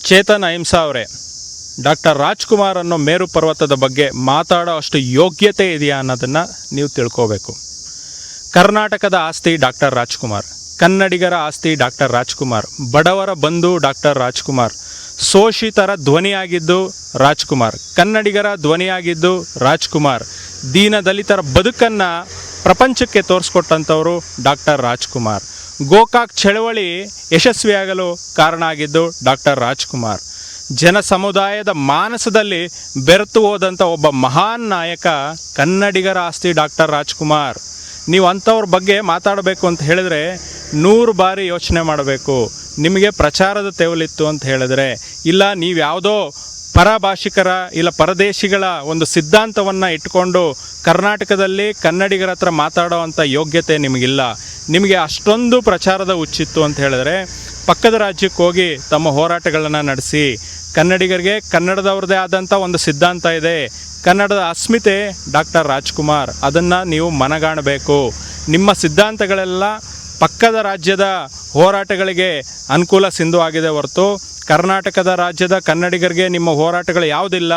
ಚೇತನ್ ಅಹಿಂಸಾ ಅವರೇ, ಡಾಕ್ಟರ್ ರಾಜ್ಕುಮಾರ್ ಅನ್ನೋ ಮೇರು ಪರ್ವತದ ಬಗ್ಗೆ ಮಾತಾಡೋ ಅಷ್ಟು ಯೋಗ್ಯತೆ ಇದೆಯಾ ಅನ್ನೋದನ್ನು ನೀವು ತಿಳ್ಕೋಬೇಕು. ಕರ್ನಾಟಕದ ಆಸ್ತಿ ಡಾಕ್ಟರ್ ರಾಜ್ಕುಮಾರ್, ಕನ್ನಡಿಗರ ಆಸ್ತಿ ಡಾಕ್ಟರ್ ರಾಜ್ಕುಮಾರ್, ಬಡವರ ಬಂಧು ಡಾಕ್ಟರ್ ರಾಜ್ಕುಮಾರ್, ಶೋಷಿತರ ಧ್ವನಿಯಾಗಿದ್ದು ರಾಜ್ಕುಮಾರ್, ಕನ್ನಡಿಗರ ಧ್ವನಿಯಾಗಿದ್ದು ರಾಜ್ಕುಮಾರ್, ದೀನದಲಿತರ ಬದುಕನ್ನು ಪ್ರಪಂಚಕ್ಕೆ ತೋರಿಸ್ಕೊಟ್ಟಂಥವರು ಡಾಕ್ಟರ್ ರಾಜ್ಕುಮಾರ್, ಗೋಕಾಕ್ ಚಳವಳಿ ಯಶಸ್ವಿಯಾಗಲು ಕಾರಣ ಆಗಿದ್ದು ಡಾಕ್ಟರ್ ರಾಜ್ಕುಮಾರ್, ಜನ ಸಮುದಾಯದ ಮಾನಸದಲ್ಲಿ ಬೆರೆತು ಹೋದಂಥ ಒಬ್ಬ ಮಹಾನ್ ನಾಯಕ ಕನ್ನಡಿಗರ ಆಸ್ತಿ ಡಾಕ್ಟರ್ ರಾಜ್ಕುಮಾರ್. ನೀವು ಅಂಥವ್ರ ಬಗ್ಗೆ ಮಾತಾಡಬೇಕು ಅಂತ ಹೇಳಿದ್ರೆ 100 ಬಾರಿ ಯೋಚನೆ ಮಾಡಬೇಕು. ನಿಮಗೆ ಪ್ರಚಾರದ ತೆವಲಿತ್ತು ಅಂತ ಹೇಳಿದ್ರೆ, ಇಲ್ಲ ನೀವು ಯಾವುದೋ ಪರಭಾಷಿಕರ ಇಲ್ಲ ಪರದೇಶಿಗಳ ಒಂದು ಸಿದ್ಧಾಂತವನ್ನು ಇಟ್ಕೊಂಡು ಕರ್ನಾಟಕದಲ್ಲಿ ಕನ್ನಡಿಗರ ಹತ್ರ ಮಾತಾಡೋ ಅಂಥ ಯೋಗ್ಯತೆ ನಿಮಗಿಲ್ಲ. ನಿಮಗೆ ಅಷ್ಟೊಂದು ಪ್ರಚಾರದ ಹುಚ್ಚಿತ್ತು ಅಂತ ಹೇಳಿದ್ರೆ ಪಕ್ಕದ ರಾಜ್ಯಕ್ಕೆ ಹೋಗಿ ತಮ್ಮ ಹೋರಾಟಗಳನ್ನು ನಡೆಸಿ. ಕನ್ನಡಿಗರಿಗೆ ಕನ್ನಡದವ್ರದ್ದೇ ಆದಂಥ ಒಂದು ಸಿದ್ಧಾಂತ ಇದೆ, ಕನ್ನಡದ ಅಸ್ಮಿತೆ ಡಾಕ್ಟರ್ ರಾಜ್ಕುಮಾರ್, ಅದನ್ನು ನೀವು ಮನಗಾಣಬೇಕು. ನಿಮ್ಮ ಸಿದ್ಧಾಂತಗಳೆಲ್ಲ ಪಕ್ಕದ ರಾಜ್ಯದ ಹೋರಾಟಗಳಿಗೆ ಅನುಕೂಲ ಸಿಂಧು ಆಗಿದೆ ಹೊರತು ಕರ್ನಾಟಕದ ರಾಜ್ಯದ ಕನ್ನಡಿಗರಿಗೆ ನಿಮ್ಮ ಹೋರಾಟಗಳು ಯಾವುದಿಲ್ಲ.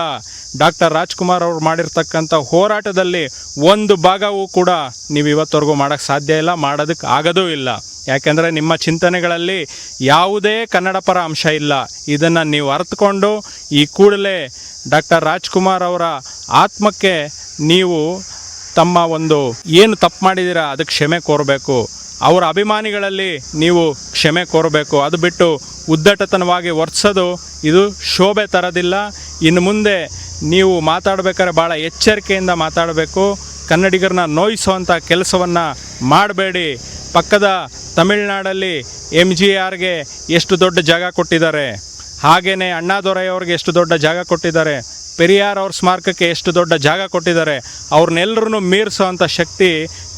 ಡಾಕ್ಟರ್ ರಾಜ್ಕುಮಾರ್ ಅವರು ಮಾಡಿರ್ತಕ್ಕಂಥ ಹೋರಾಟದಲ್ಲಿ ಒಂದು ಭಾಗವೂ ಕೂಡ ನೀವು ಇವತ್ತವರೆಗೂ ಮಾಡೋಕ್ಕೆ ಸಾಧ್ಯ ಇಲ್ಲ, ಮಾಡೋದಕ್ಕೆ ಆಗೋದೂ ಇಲ್ಲ. ಯಾಕೆಂದರೆ ನಿಮ್ಮ ಚಿಂತನೆಗಳಲ್ಲಿ ಯಾವುದೇ ಕನ್ನಡ ಪರ ಅಂಶ ಇಲ್ಲ. ಇದನ್ನು ನೀವು ಅರ್ಥಕೊಂಡು ಈ ಕೂಡಲೇ ಡಾಕ್ಟರ್ ರಾಜ್ಕುಮಾರ್ ಅವರ ಆತ್ಮಕ್ಕೆ ನೀವು ತಮ್ಮ ಒಂದು ಏನು ತಪ್ಪು ಮಾಡಿದ್ದೀರಾ ಅದಕ್ಕೆ ಕ್ಷಮೆ ಕೋರಬೇಕು. ಅವರ ಅಭಿಮಾನಿಗಳಲ್ಲಿ ನೀವು ಕ್ಷಮೆ ಕೋರಬೇಕು. ಅದು ಬಿಟ್ಟು ಉದ್ದಟತನವಾಗಿ ವರ್ತಿಸೋದು ಇದು ಶೋಭೆ ತರೋದಿಲ್ಲ. ಇನ್ನು ಮುಂದೆ ನೀವು ಮಾತಾಡಬೇಕಾದ್ರೆ ಭಾಳ ಎಚ್ಚರಿಕೆಯಿಂದ ಮಾತಾಡಬೇಕು. ಕನ್ನಡಿಗರನ್ನ ನೋಯಿಸುವಂಥ ಕೆಲಸವನ್ನು ಮಾಡಬೇಡಿ. ಪಕ್ಕದ ತಮಿಳುನಾಡಲ್ಲಿ MGRಗೆ ಎಷ್ಟು ದೊಡ್ಡ ಜಾಗ ಕೊಟ್ಟಿದ್ದಾರೆ, ಹಾಗೆಯೇ ಅಣ್ಣಾದೊರೈ ಅವ್ರಿಗೆ ಎಷ್ಟು ದೊಡ್ಡ ಜಾಗ ಕೊಟ್ಟಿದ್ದಾರೆ, ಪೆರಿಯಾರ್ ಅವ್ರ ಸ್ಮಾರಕಕ್ಕೆ ಎಷ್ಟು ದೊಡ್ಡ ಜಾಗ ಕೊಟ್ಟಿದ್ದಾರೆ. ಅವ್ರನ್ನೆಲ್ಲರೂ ಮೀರಿಸೋವಂಥ ಶಕ್ತಿ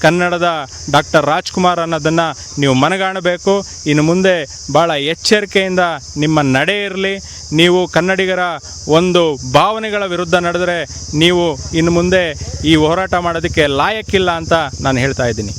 ಕನ್ನಡದ ಡಾಕ್ಟರ್ ರಾಜ್ಕುಮಾರ್ ಅನ್ನೋದನ್ನು ನೀವು ಮನಗಾಣಬೇಕು. ಇನ್ನು ಮುಂದೆ ಭಾಳ ಎಚ್ಚರಿಕೆಯಿಂದ ನಿಮ್ಮ ನಡೆ ಇರಲಿ. ನೀವು ಕನ್ನಡಿಗರ ಒಂದು ಭಾವನೆಗಳ ವಿರುದ್ಧ ನಡೆದರೆ ನೀವು ಇನ್ನು ಮುಂದೆ ಈ ಹೋರಾಟ ಮಾಡೋದಕ್ಕೆ ಲಾಯಕ್ಕಿಲ್ಲ ಅಂತ ನಾನು ಹೇಳ್ತಾ ಇದ್ದೀನಿ.